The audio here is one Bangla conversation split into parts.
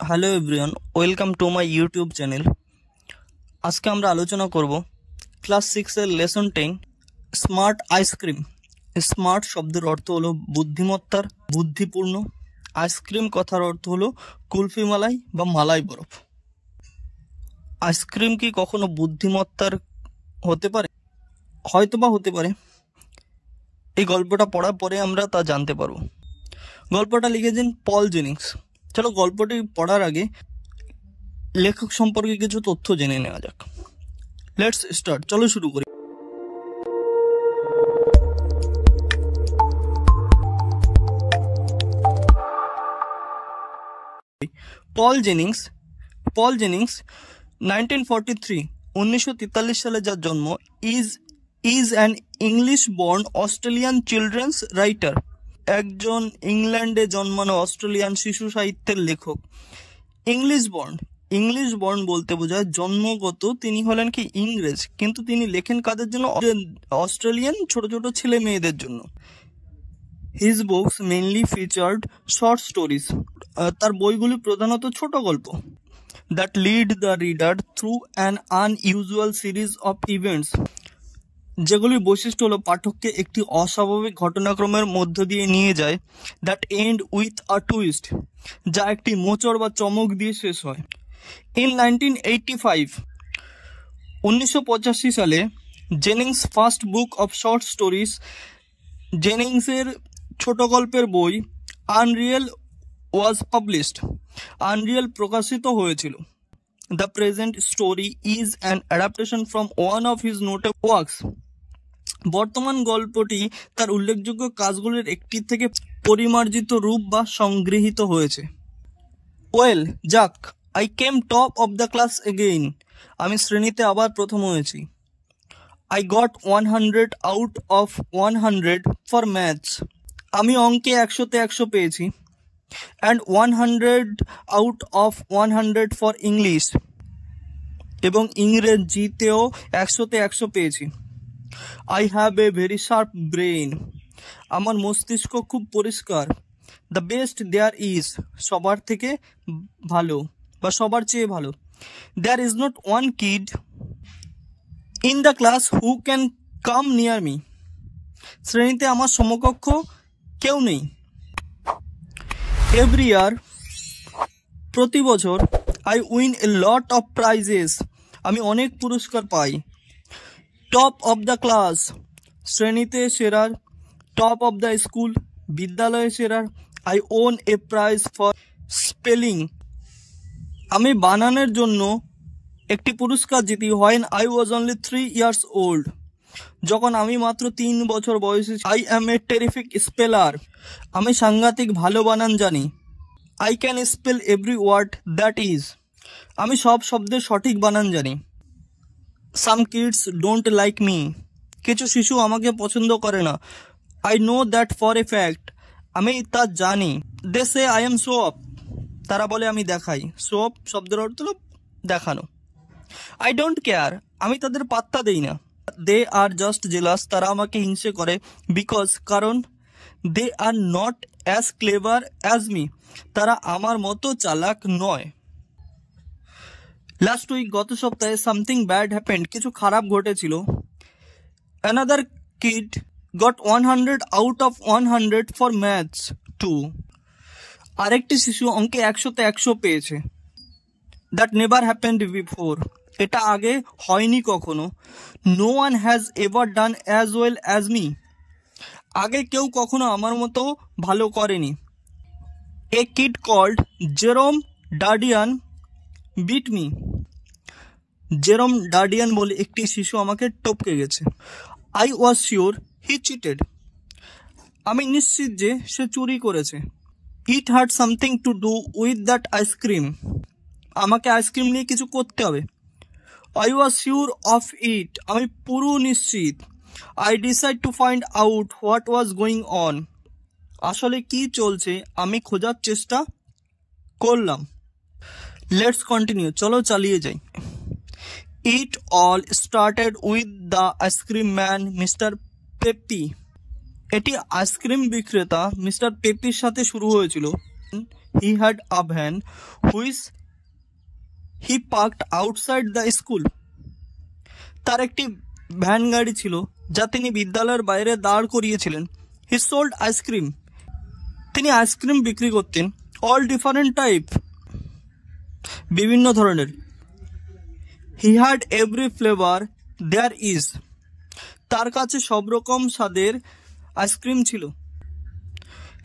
Hello everyone, welcome to my YouTube channel. আজকে আমরা আলোচনা করব ক্লাস 6-এর লেসন 10 স্মার্ট আইসক্রিম। স্মার্ট শব্দের অর্থ হলো বুদ্ধিমত্তার, বুদ্ধিপূর্ণ। আইসক্রিম কথার অর্থ হলো কুলফি মালাই বা মালাই বরফ। আইসক্রিম কি কখনো বুদ্ধিমত্তার হতে পারে? হয়তোবা হতে পারে। এই গল্পটা পড়ার পরে আমরা তা জানতে পারবো। গল্পটা লিখেছেন পল জেনিংস। চলো গল্পটি পড়ার আগে লেখক সম্পর্কে কিছু তথ্য জেনে নেওয়া যাক। লেটস স্টার্ট, চলো শুরু করি। পল জেনিংস 1943 সালে যার জন্ম, is an English born Australian children's writer. একজন ইংল্যান্ডে জন্মানো অস্ট্রেলিয়ান শিশু সাহিত্যের লেখক। ইংলিশ বর্ন বলতে বোঝায় জন্মগত তিনি হলেন কি ইংরেজ, কিন্তু তিনি লেখেন কাদের জন্য? অস্ট্রেলিয়ান ছোট ছোট ছেলে মেয়েদের জন্য। His books mainly featured short stories. তার বইগুলি প্রধানত ছোট গল্প। That lead the reader through an unusual series of events. যেগুলির বৈশিষ্ট্য হলো পাঠককে একটি অস্বাভাবিক ঘটনাক্রমের মধ্য দিয়ে নিয়ে যায়। That end with a twist, যা একটি মোচড় বা চমক দিয়ে শেষ হয়। ইন 1985 সালে Jennings first book of short stories, জেনিংসের ছোট গল্পের বই আনরিয়েল ওয়াজ পাবলিশড। আনরিয়েল প্রকাশিত হয়েছিল। The present story is an adaptation from one of his noted works. বর্তমান গল্পটি তার উল্লেখযোগ্য কাজগুলির একটি থেকে পরিমার্জিত রূপ বা সংগৃহীত হয়েছে। ওয়েল, যাক, I came top of the class again. আমি শ্রেণীতে আবার প্রথম হয়েছি। I got 100 out of 100 for maths. আমি অঙ্কে 100-তে 100 পেয়েছি। And 100 out of 100 for English. এবং ইংরেজিতেও 100-তে 100 পেয়েছি। I have a very sharp brain. আমার মস্তিষ্ক খুব পরিষ্কার। দ্য বেস্ট দেয়ার ইজ, সবার থেকে ভালো বা সবার চেয়ে ভালো। There is not one kid in the class who can come near me. শ্রেণীতে আমার সমকক্ষ কেউ নেই। এভরি ইয়ার, প্রতি বছর, I win a lot of prizes. আমি অনেক পুরস্কার পাই। টপ অফ দ্য ক্লাস, শ্রেণীতে সেরার। টপ অফ দ্য স্কুল, বিদ্যালয়ে সেরার। I won a prize for spelling. আমি বানানের জন্য একটি পুরস্কার জিতি। When I was only 3 years old, যখন আমি মাত্র 3 বছর বয়সী। I am a terrific speller. আমি সাংঘাতিক ভালো বানান জানি। I can spell every word that is. আমি সব শব্দের সঠিক বানান জানি। Some kids don't like me. কিছু শিশু আমাকে পছন্দ করে না। I know that for a fact. আমি তা জানি। They say I am show off. তারা বলে আমি দেখাই। শো অফ শব্দের অর্থ হলো দেখানো। I don't care. আমি তাদের পাত্তা দেই না। They are just jealous. তারা আমাকে হিংসে করে। বিকজ, কারণ। They are not as clever as me. তারা আমার মতো চালাক নয়। লাস্ট উইক, গত সপ্তাহে, সামথিং ব্যাড হ্যাপেন্ড, কিছু খারাপ ঘটেছিল। Another kid got 100 out of 100 for maths too. আরেকটি শিশু অঙ্কে 100-তে 100 পেয়েছে। That never happened before. এটা আগে হয়নি কখনো। No one has ever done as well as me. আগে কেউ কখনো আমার মতো ভালো করেনি। A kid called Jerome Dardian beat me. Jerome Dardian বলে একটি শিশু আমাকে টপকে গেছে। I was sure he cheated. আমি নিশ্চিত যে সে চুরি করেছে। It had something to do with that ice cream. আমাকে আইসক্রিম নিয়ে কিছু করতে হবে। I was sure of it. আমি পুরো নিশ্চিত। I decide to find out what was going on. আসলে কি চলছে আমি খোঁজার চেষ্টা করলাম। লেটস কন্টিনিউ, চলো চালিয়ে যাই। It all started with the ice cream man mister peppy. এটি আইসক্রিম বিক্রেতা মিস্টার পেপির সাথে শুরু হয়েছিল। he had a van which he parked outside the school. তার একটি ভ্যান গাড়ি ছিল যা তিনি বিদ্যালয়ের বাইরে দাঁড় করিয়েছিলেন। He sold ice cream. তিনি আইসক্রিম বিক্রি করতেন। All different type, বিভিন্ন ধরনের। He had every flavor there is. তার কাছে সব রকম স্বাদের আইসক্রিম ছিল।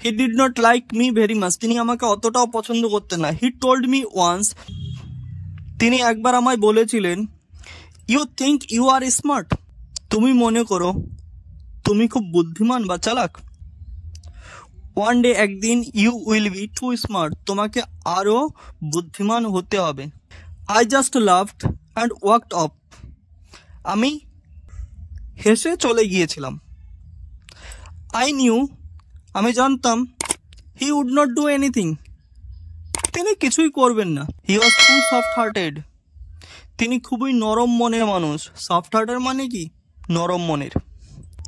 He did not like me very much. তিনি আমাকে অতটাও পছন্দ করতেন না। He told me once. তিনি একবার আমায় বলেছিলেন, You think you are smart. তুমি মনে করো তুমি খুব বুদ্ধিমান বা চালাক। One day, একদিন, you will be too smart. তোমাকে আরো বুদ্ধিমান হতে হবে। I just laughed and walked off. আমি হেসে চলে গিয়েছিলাম। I knew, আমি জানতাম, he would not do anything. তিনি কিছুই করবেন না। He was too soft-hearted. তিনি খুবই নরম মনের মানুষ। সফট হার্টের মানে কি? নরম মনের।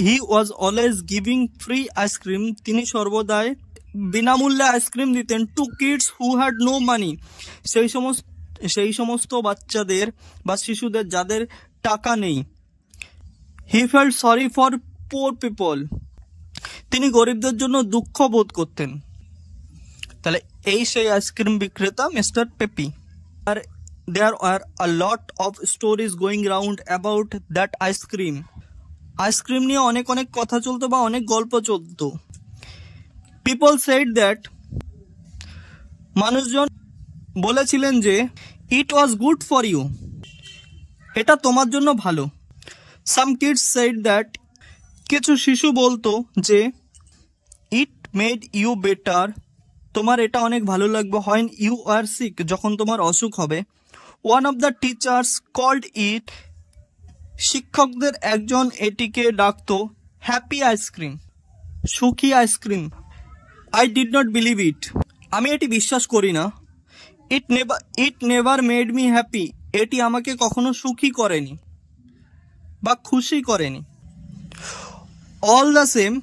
He was always giving free ice cream. তিনি সর্বদাই বিনামূল্যে আইসক্রিম দিতেন to kids who had no money. সেই সমস্ত বাচ্চাদের বা শিশুদের যাদের টাকা নেই। He felt sorry for poor people. তিনি গরিবদের জন্য দুঃখ বোধ করতেন। তাহলে এই সেই আইসক্রিম বিক্রেতা মিস্টার পেপি। আর there are a lot of stories going around about that ice cream. Ice cream নিয়ে অনেক কথা চলতো বা অনেক গল্প চলতো। People said that, মানুষজন বলেছিলেন যে it was good for you. এটা তোমার জন্য ভালো। Some kids said that, কিছু শিশু বলতো যে it made you better. তোমার এটা অনেক ভালো লাগবে when you are sick, যখন তোমার অসুখ হবে। One of the teachers called it, শিক্ষকদের একজন এটিকে ডাকতো হ্যাপি আইসক্রিম, সুখী ice cream. I did not believe it. আমি এটি বিশ্বাস করি না। It never made me happy. এটি আমাকে কখনো সুখী করেনি বা খুশি করেনি। All the same,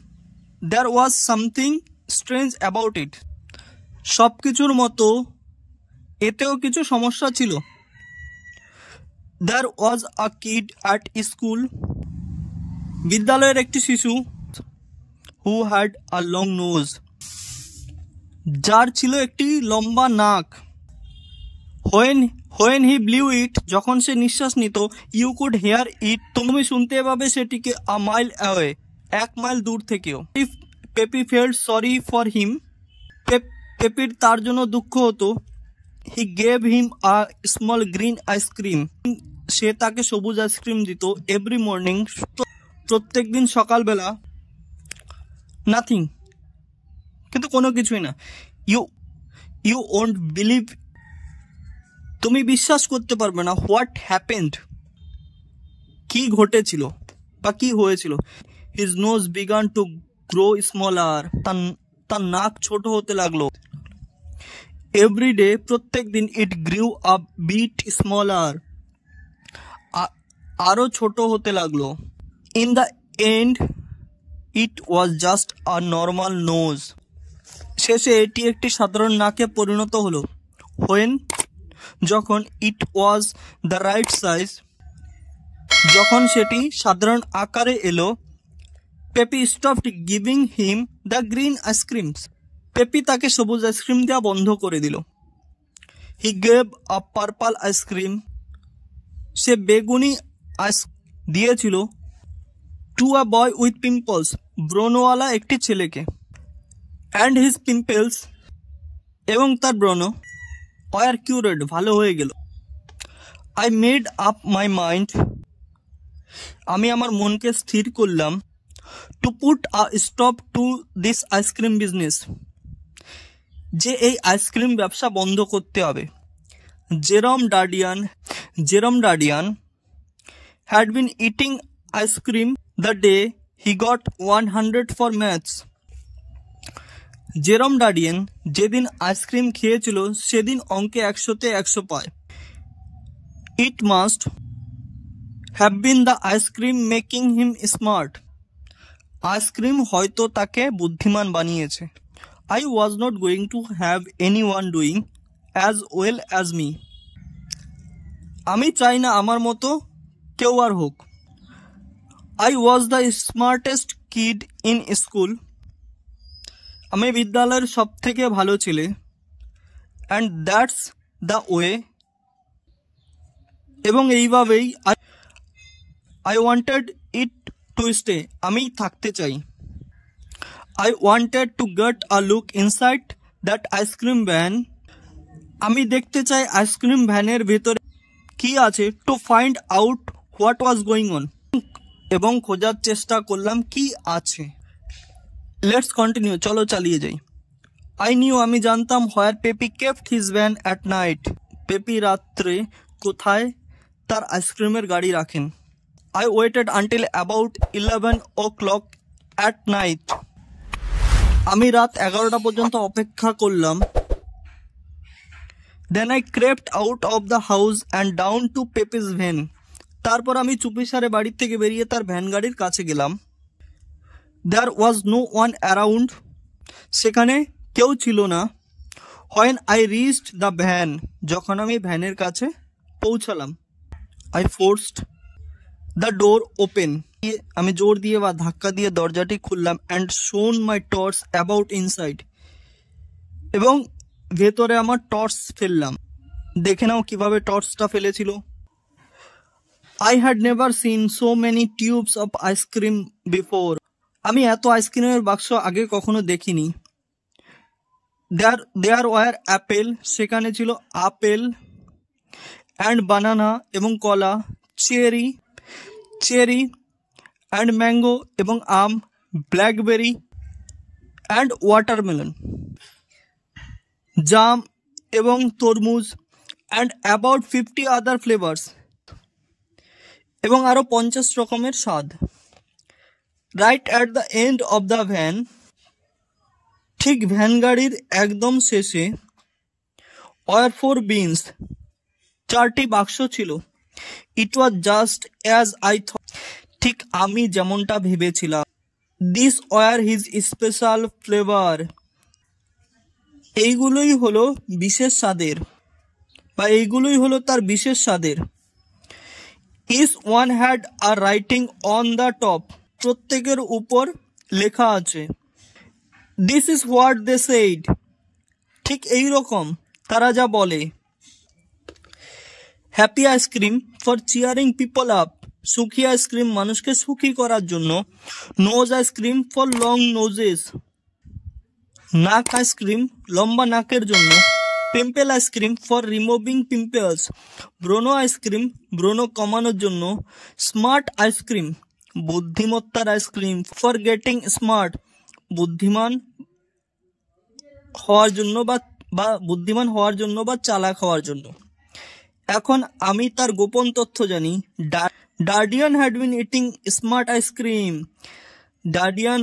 there was something strange about it. সব কিছুর মতো এতেও কিছু সমস্যা ছিল। There was a kid at school. বিদ্যালয়ের একটি শিশু who had a long nose. যার ছিল একটি লম্বা নাক। When he blew it, যখন সে নিঃশ্বাস নিত, you could hear it. তুমি শুনতে পাবে সেটিকে a mile away, 1 মাইল দূর থেকেও। If Peppy felt sorry for him, পেপির তার জন্য দুঃখ হতো। He gave him a small green ice cream. সে তাকে সবুজ আইসক্রিম দিত। Every morning, প্রত্যেক দিন সকালবেলা। Nothing, কিন্তু কোনো কিছুই না। You won't believe, তুমি বিশ্বাস করতে পারবে না what happened, কি ঘটেছিল বা কি হয়েছিল। His nose began to grow smaller. তার নাক ছোট হতে লাগলো। Every day, প্রত্যেক দিন, it grew a bit smaller. আরো ছোট হতে লাগলো। In the end, it was just a normal nose. শেষে এটি একটি সাধারণ নাকে পরিণত হলো। When, যখন it was the right size, যখন সেটি সাধারণ আকারে এলো, Peppy stopped giving him the green ice creams. Peppy তাকে সবুজ আইসক্রিম দেওয়া বন্ধ করে দিল। He gave a purple ice cream. সে বেগুনি আইস দিয়েছিল to a boy with pimples, ব্রণওয়ালা একটি ছেলেকে। And his pimples, এবং তার ব্রণ, were cured, ভালো হয়ে গেল। I made up my mind, আমি আমার মনকে স্থির করলাম, to put a stop to this ice cream business, যে এই আইসক্রিম ব্যবসা বন্ধ করতে হবে। জেরম ডার্ডিয়ান had been eating ice cream the day he got 100 for maths. জেরম ডার্ডিয়ান যেদিন আইসক্রিম খেয়েছিল সেদিন অঙ্কে 100-তে 100 পায়। It must have been the ice cream making him smart. Ice cream হয়তো তাকে বুদ্ধিমান বানিয়েছে। I was not going to have anyone doing as well as me. আমি চাই না আমার মতো কেউ আর হোক। I was the smartest kid in school. আমি বিদ্যালয়ের সব থেকে ভালো ছেলে। And that's the way. এবং এইভাবেই I wanted it to stay. আমি থাকতে চাই। I wanted to get a look inside that ice cream van. আমি দেখতে চাই আইসক্রিম ভ্যানের ভেতরে কি আছে, to find out what was going on. এবং খোঁজার চেষ্টা করলাম কি আছে। Let's continue. চলো চালিয়ে যাই। I knew, আমি জানতাম, where Peppy kept his van at night. Peppy রাত্রে কোথায় তার আইসক্রিমের গাড়ি রাখেন। I waited until about 11 o'clock at night. আমি রাত 11টা পর্যন্ত অপেক্ষা করলাম। Then I crept out of the house and down to Peppy's van. তারপর আমি চুপিসারে বাড়ি থেকে বেরিয়ে তার ভ্যান গাড়ির কাছে গেলাম। There was no one around. সেখানে কেউ ছিল না। When I reached the van. যখন আমি ভ্যানের কাছে পৌঁছালাম। I forced the door open. আমি জোর দিয়ে বা ধাক্কা দিয়ে দরজাটি খুললাম and shone my torch about inside. এবং ভেতরে আমার টর্চ ফেললাম। দেখে নাও কিভাবে টর্চটা ফেলেছিল। I had never seen so many tubes of ice cream before. আমি এত আইসক্রিমের বাক্স আগে কখনো দেখিনি। There were apple. সেখানে ছিল আপেল and banana এবং কলা, চেরি and mango এবং আম, blackberry and watermelon, জাম এবং তরমুজ and about 50 other flavors. এবং আরো 50 রকমের স্বাদ। Right at the end of the van. ঠিক ভ্যান গাড়ির একদম শেষে were 4 bins. 4টি বাক্স ছিল। It was just as I thought. ঠিক আমি যেমনটা ভেবেছিলাম। These were his special flavor. এইগুলোই হলো বিশেষ স্বাদের, বা এইগুলোই হলো তার বিশেষ স্বাদের। Each one had a writing on the top. প্রত্যেকের উপর লেখা আছে। This is what they said. ঠিক এই রকম তারা যা বলে। Happy ice cream for cheering people up. সুখী আইসক্রিম মানুষকে সুখী করার জন্য। Nose ice cream for long noses. নাক আইসক্রিম লম্বা নাকের জন্য। Pimple ice cream for removing pimples. ব্রণ আইসক্রিম ব্রণ কমানোর জন্য। স্মার্ট আইসক্রিম বুদ্ধিমত্তার আইসক্রিম। ফর গেটিং স্মার্ট বুদ্ধিমান হওয়ার জন্য বা বুদ্ধিমান হওয়ার জন্য বা চালাক হওয়ার জন্য। এখন আমি তার গোপন তথ্য জানি। Dardian had been eating smart ice cream. Dardian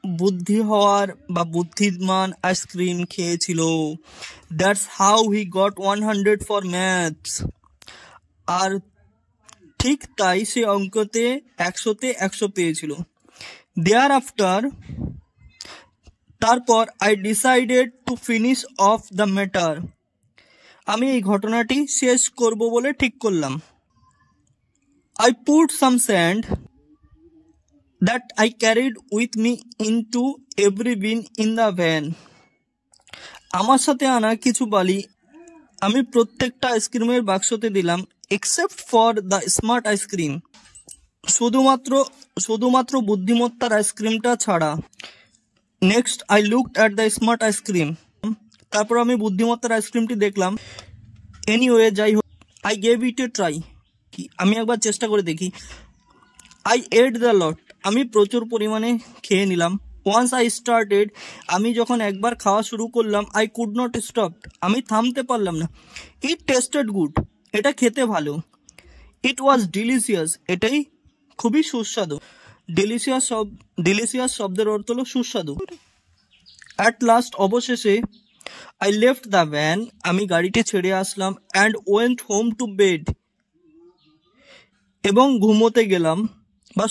বুদ্ধি হওয়ার বা বুদ্ধিমান আইসক্রিম খেয়েছিল। That's how he got 100 for maths. আর ঠিক তাই সে অঙ্কতে 100তে 100 পেয়েছিল। দেয়ার আফটার তারপর I decided to finish off the matter. আমি এই ঘটনাটি শেষ করব বলে ঠিক করলাম। I put some sand that I carried with me into every bin in the van. আমার সাথে আনা কিছু বালি আমি প্রত্যেকটা আইসক্রিমের বাক্সতে দিলাম, except for the smart ice cream. শুধুমাত্র বুদ্ধিমত্তার আইসক্রিমটা ছাড়া। Next I looked at the smart ice cream. তারপর আমি বুদ্ধিমত্তার আইসক্রিমটি দেখলাম। এনিওয়ে যাই হোক, I gave it a try. আমি একবার চেষ্টা করে দেখি। I ate the lot. আমি প্রচুর পরিমাণে খেয়ে নিলাম। Once I started. আমি যখন একবার খাওয়া শুরু করলাম, আই কুড নট স্টপ. আমি থামতে পারলাম না। It tasted good. এটা খেতে ভালো। It was delicious. এটাই খুবই সুস্বাদু। ডিলিশিয়াস শব্দের অর্থ হলো সুস্বাদু। অ্যাট লাস্ট অবশেষে আই লেফট দ্য ভ্যান. আমি গাড়িটি ছেড়ে আসলাম। And went home to bed. এবং ঘুমোতে গেলাম বা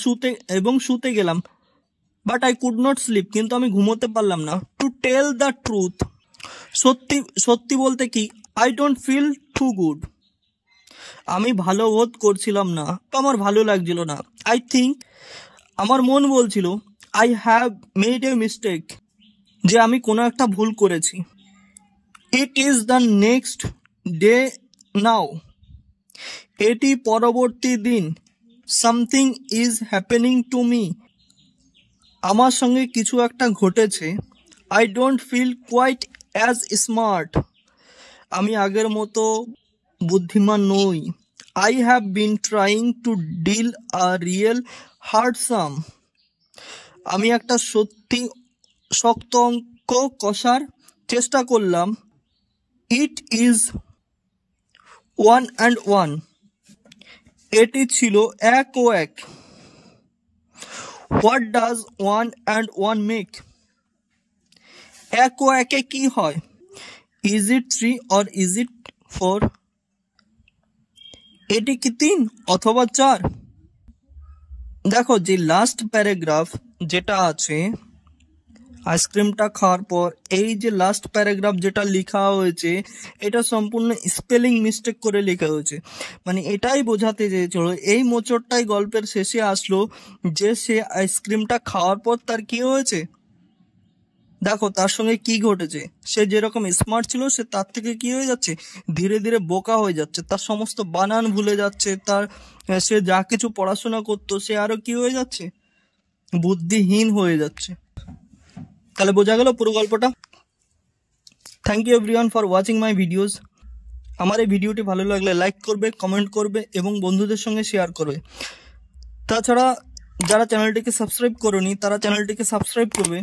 শুতে গেলাম but I could not sleep, কিন্তু আমি ঘুমোতে পারলাম না। টু টেল দ্য ট্রুথ, সত্যি সত্যি বলতে কি, I don't feel too good, আমি ভালো বোধ করছিলাম না, তো আমার ভালো লাগছিল না। আই থিঙ্ক, আমার মন বলছিল, I have made a mistake, যে আমি কোনো একটা ভুল করেছি। It is the next day now, এটি পরবর্তী দিন। Something is happening to me, আমার সঙ্গে কিছু একটা ঘটেছে। I don't feel quite as smart, আমি আগের মতো বুদ্ধিমান নই। I have been trying to deal a real hard some, আমি একটা সত্যি শক্ত অঙ্ক কষার চেষ্টা করলাম। ইট ইজ 1 and 1, এটি ছিল 1 ও 1। হোয়াট ডাজ 1 and 1 মেক, 1 ও 1 কি হয়? Is it 3 or is it 4, এটি কি 3 অথবা 4? দেখো যে লাস্ট প্যারাগ্রাফ যেটা আছে আইসক্রিমটা খাওয়ার পর, এই যে লাস্ট প্যারাগ্রাফ যেটা লেখা হয়েছে, এটা সম্পূর্ণ স্পেলিং মিস্টেক করে লেখা হয়েছে। মানে এটাই বোঝাতে চেয়েছিল, এই মোচড়টাই গল্পের শেষে আসলো, যে সে আইসক্রিমটা খাওয়ার পর তার কি হয়েছে, দেখো তার সঙ্গে কি ঘটেছে। সে যেরকম স্মার্ট ছিল, সে তার থেকে কি হয়ে যাচ্ছে, ধীরে ধীরে বোকা হয়ে যাচ্ছে, তার সমস্ত বানান ভুলে যাচ্ছে, সে যা কিছু পড়াশোনা করতো সে আরো কি হয়ে যাচ্ছে, বুদ্ধিহীন হয়ে যাচ্ছে। তাহলে বোঝা গেল পুরো গল্পটা। Thank you everyone for watching my videos. আমার এই ভিডিওটি ভালো লাগলে লাইক করবে, কমেন্ট করবে এবং বন্ধুদের সঙ্গে শেয়ার করবে। তাছাড়া যারা চ্যানেলটিকে সাবস্ক্রাইব করোনি তারা চ্যানেলটিকে সাবস্ক্রাইব করবে